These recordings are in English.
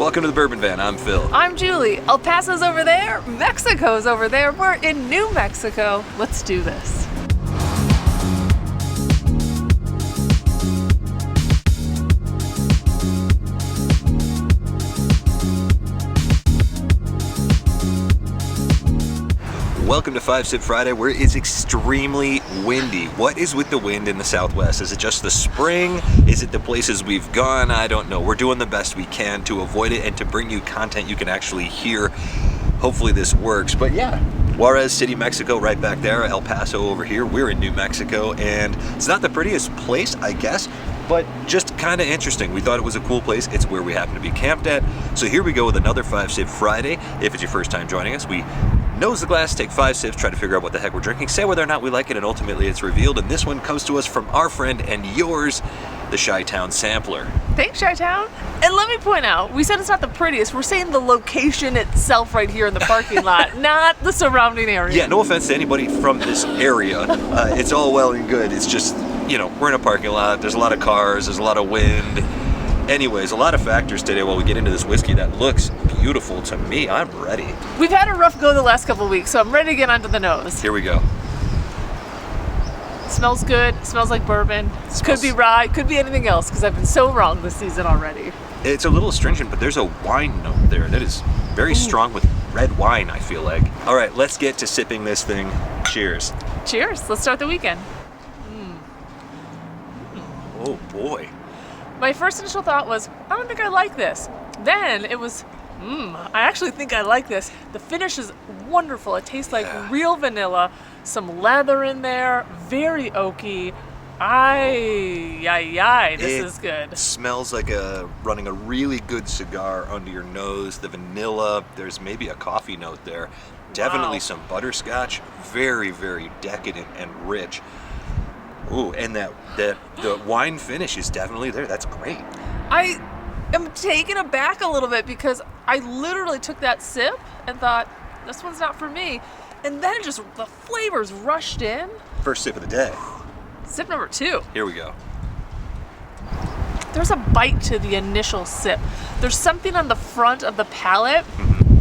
Welcome to the Bourbon Van. I'm Phil. I'm Julie. El Paso's over there. Mexico's over there. We're in New Mexico. Let's do this. Welcome to 5 Sip Friday, where it's extremely windy. What is with the wind in the Southwest? Is it just the spring? Is it the places we've gone? I don't know. We're doing the best we can to avoid it and to bring you content you can actually hear. Hopefully this works. But yeah, Juarez City, Mexico, right back there. El Paso over here. We're in New Mexico, and it's not the prettiest place, I guess, but just kind of interesting. We thought it was a cool place. It's where we happen to be camped at. So here we go with another 5 Sip Friday. If it's your first time joining us, we nose the glass, take 5 sips, try to figure out what the heck we're drinking, say whether or not we like it, and ultimately it's revealed. And this one comes to us from our friend and yours, the Chi-Town Sampler. Thanks, Chi-Town. And let me point out, we said it's not the prettiest. We're saying the location itself right here in the parking lot, not the surrounding area. Yeah, no offense to anybody from this area. It's all well and good. It's just, you know, we're in a parking lot. There's a lot of cars. There's a lot of wind. Anyways, a lot of factors today while we get into this whiskey that looks beautiful to me. I'm ready. We've had a rough go the last couple of weeks, so I'm ready to get onto the nose. Here we go. Smells good. Smells like bourbon. Could be rye. Could be anything else, because I've been so wrong this season already. It's a little astringent, but there's a wine note there that is very strong with red wine, I feel like. All right, let's get to sipping this thing. Cheers. Cheers. Let's start the weekend. Oh, boy. My first initial thought was, I don't think I like this. Then it was, I actually think I like this. The finish is wonderful. It tastes like real vanilla, some leather in there, very oaky. This is good. It smells like running a really good cigar under your nose. The vanilla, there's maybe a coffee note there. Definitely some butterscotch. Very, very decadent and rich. Ooh, and the wine finish is definitely there. That's great. I am taken aback a little bit because I literally took that sip and thought, this one's not for me. And then just the flavors rushed in. First sip of the day. Sip number 2. Here we go. There's a bite to the initial sip. There's something on the front of the palate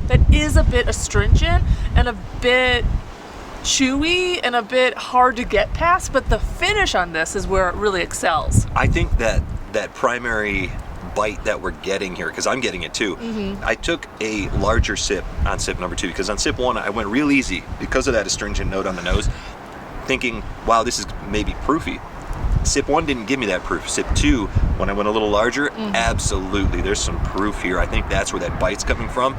that is a bit astringent and a bit chewy and a bit hard to get past, but the finish on this is where it really excels. I think that primary bite that we're getting here, because I'm getting it too, I took a larger sip on sip number 2, because on sip 1 I went real easy because of that astringent note on the nose, thinking, wow, this is maybe proofy. Sip 1 didn't give me that proof. Sip 2, when I went a little larger, absolutely, there's some proof here. I think that's where that bite's coming from.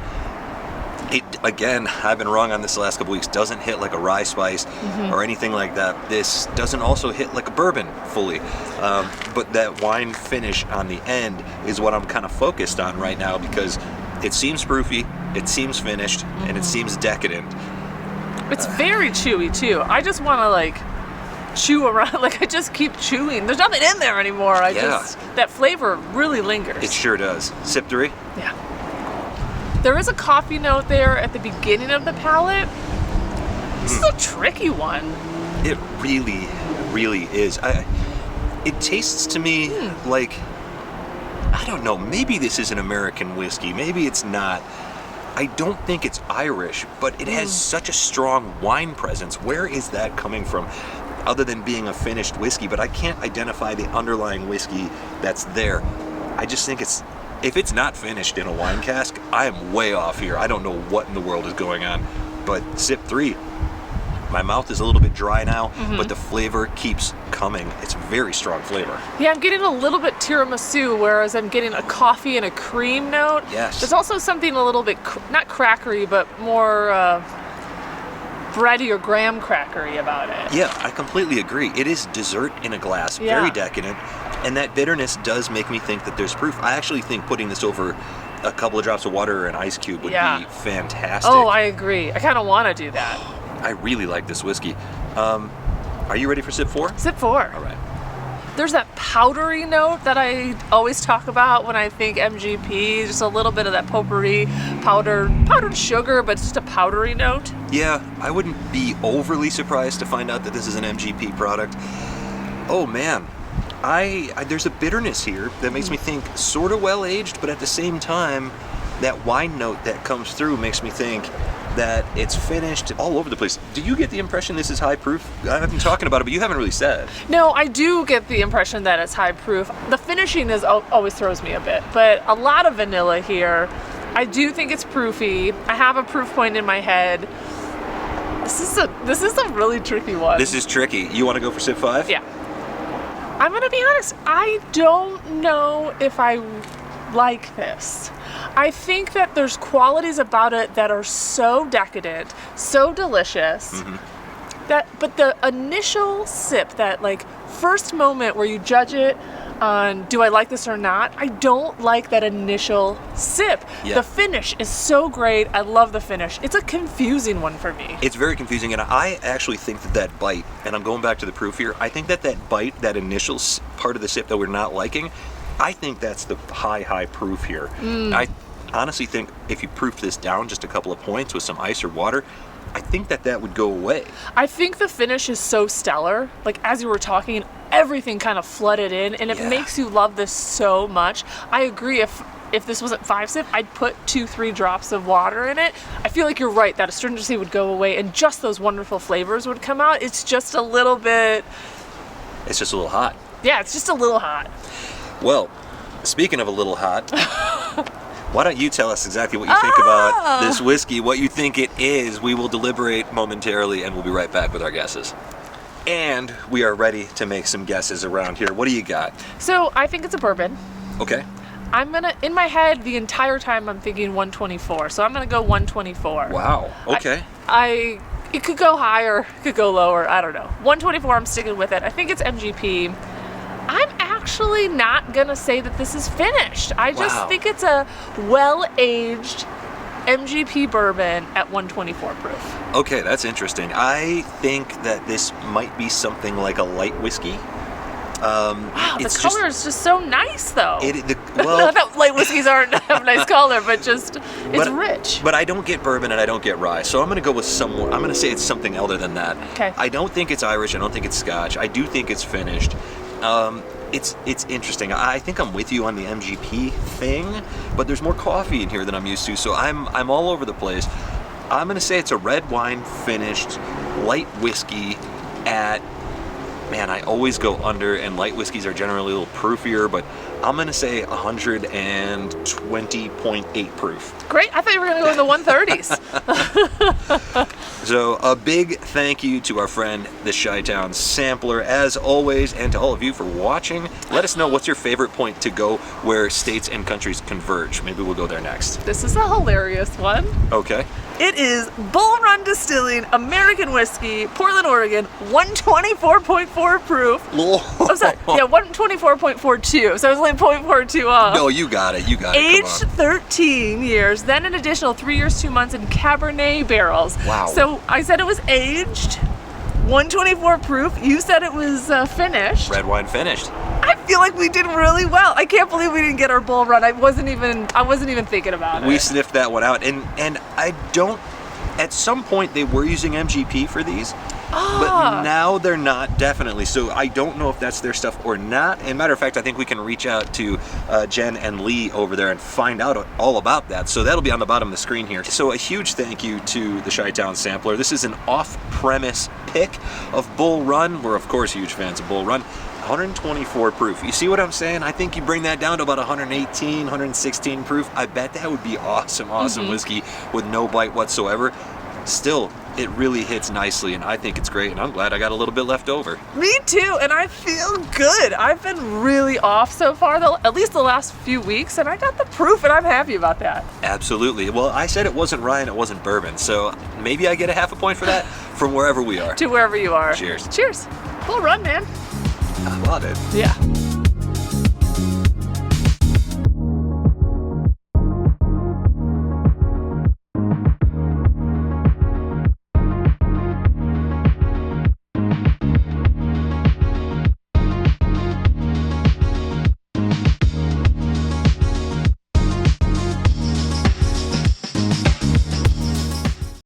It, again, I've been wrong on this the last couple weeks, doesn't hit like a rye spice or anything like that. This doesn't also hit like a bourbon fully. But that wine finish on the end is what I'm kind of focused on right now, because it seems proofy, it seems finished, and it seems decadent. It's very chewy too. I just want to like chew around, like I just keep chewing. There's nothing in there anymore. That flavor really lingers. It sure does. Sip 3? Yeah. There is a coffee note there at the beginning of the palate. This is a tricky one. It really, really is. It tastes to me like, I don't know, maybe this is an American whiskey, maybe it's not. I don't think it's Irish, but it has such a strong wine presence. Where is that coming from? Other than being a finished whiskey, but I can't identify the underlying whiskey that's there. I just think if it's not finished in a wine cask, I am way off here. I don't know what in the world is going on. But sip 3, my mouth is a little bit dry now, but the flavor keeps coming. It's very strong flavor. Yeah, I'm getting a little bit tiramisu, whereas I'm getting a coffee and a cream note. Yes. There's also something a little bit, not crackery, but more bready or graham crackery about it. Yeah, I completely agree. It is dessert in a glass, very decadent. And that bitterness does make me think that there's proof. I actually think putting this over a couple of drops of water or an ice cube would be fantastic. Oh, I agree. I kind of want to do that. I really like this whiskey. Are you ready for sip 4? Sip 4. All right. There's that powdery note that I always talk about when I think MGP, just a little bit of that potpourri, powdered sugar, but just a powdery note. Yeah, I wouldn't be overly surprised to find out that this is an MGP product. Oh man, there's a bitterness here that makes me think sort of well aged, but at the same time, that wine note that comes through makes me think that it's finished all over the place. Do you get the impression this is high proof? I've been talking about it, but you haven't really said. No, I do get the impression that it's high proof. The finishing always throws me a bit, but a lot of vanilla here. I do think it's proofy. I have a proof point in my head. This is a really tricky one. This is tricky. You want to go for sip 5? Yeah. I'm gonna be honest, I don't know if I like this. I think that there's qualities about it that are so decadent, so delicious, but the initial sip, that like first moment where you judge it on do I like this or not, I don't like that initial sip. Yeah. The finish is so great. I love the finish. It's a confusing one for me. It's very confusing, and I actually think that bite, and I'm going back to the proof here, I think that bite, that initial part of the sip that we're not liking, I think that's the high proof here. I honestly think if you proof this down just a couple of points with some ice or water, I think that would go away. I think the finish is so stellar. Like, as you were talking, everything kind of flooded in, and it makes you love this so much. I agree, if this wasn't 5 sip, I'd put 2-3 drops of water in it. I feel like you're right, that astringency would go away and just those wonderful flavors would come out. It's just a little bit... It's just a little hot. Yeah, it's just a little hot. Well, speaking of a little hot, why don't you tell us exactly what you think about this whiskey, what you think it is. We will deliberate momentarily, and we'll be right back with our guesses. And we are ready to make some guesses around here. What do you got? So, I think it's a bourbon. Okay. In my head, the entire time I'm thinking 124, so I'm gonna go 124. Wow, okay. It could go higher, it could go lower, I don't know. 124, I'm sticking with it. I think it's MGP. I'm actually not gonna say that this is finished. I just think it's a well-aged MGP bourbon at 124 proof. Okay, that's interesting. I think that this might be something like a light whiskey. Wow, the color is just so nice, though. Well, not that light whiskeys have a nice color, but just it's rich. But I don't get bourbon and I don't get rye, so I'm going to go with I'm going to say it's something other than that. Okay. I don't think it's Irish. I don't think it's Scotch. I do think it's finished. It's interesting. I think I'm with you on the MGP thing, but there's more coffee in here than I'm used to, so I'm all over the place. I'm going to say it's a red wine finished light whiskey at... Man, I always go under, and light whiskeys are generally a little proofier, but I'm going to say 120.8 proof. Great. I thought you were going to go in the 130s. So a big thank you to our friend, the Chi-Town Sampler, as always, and to all of you for watching. Let us know what's your favorite point to go where states and countries converge. Maybe we'll go there next. This is a hilarious one. Okay. It is Bull Run Distilling American Whiskey, Portland, Oregon, 124.4 proof. Oh, sorry. Yeah, 124.42. So I was only 0.42 off. No, you got it. Aged 13 years, then an additional 3 years, 2 months in Cabernet barrels. Wow. So I said it was aged, 124 proof. You said it was finished. Red wine finished. I feel like we did really well. I can't believe we didn't get our Bull Run. I wasn't even thinking about it. We sniffed that one out, and I don't. At some point, they were using MGP for these, but now they're not, definitely. So I don't know if that's their stuff or not. And matter of fact, I think we can reach out to Jen and Lee over there and find out all about that. So that'll be on the bottom of the screen here. So a huge thank you to the Chi-Town Sampler. This is an off-premise pick of Bull Run. We're, of course, huge fans of Bull Run. 124 proof. You see what I'm saying? I think you bring that down to about 118, 116 proof. I bet that would be awesome whiskey with no bite whatsoever. Still, it really hits nicely, and I think it's great, and I'm glad I got a little bit left over. Me too, and I feel good. I've been really off so far, at least the last few weeks, and I got the proof, and I'm happy about that. Absolutely. Well, I said it wasn't rye and it wasn't bourbon, so maybe I get a half a point for that from wherever we are. To wherever you are. Cheers. Cheers. Bull Run, man. I love it. Yeah.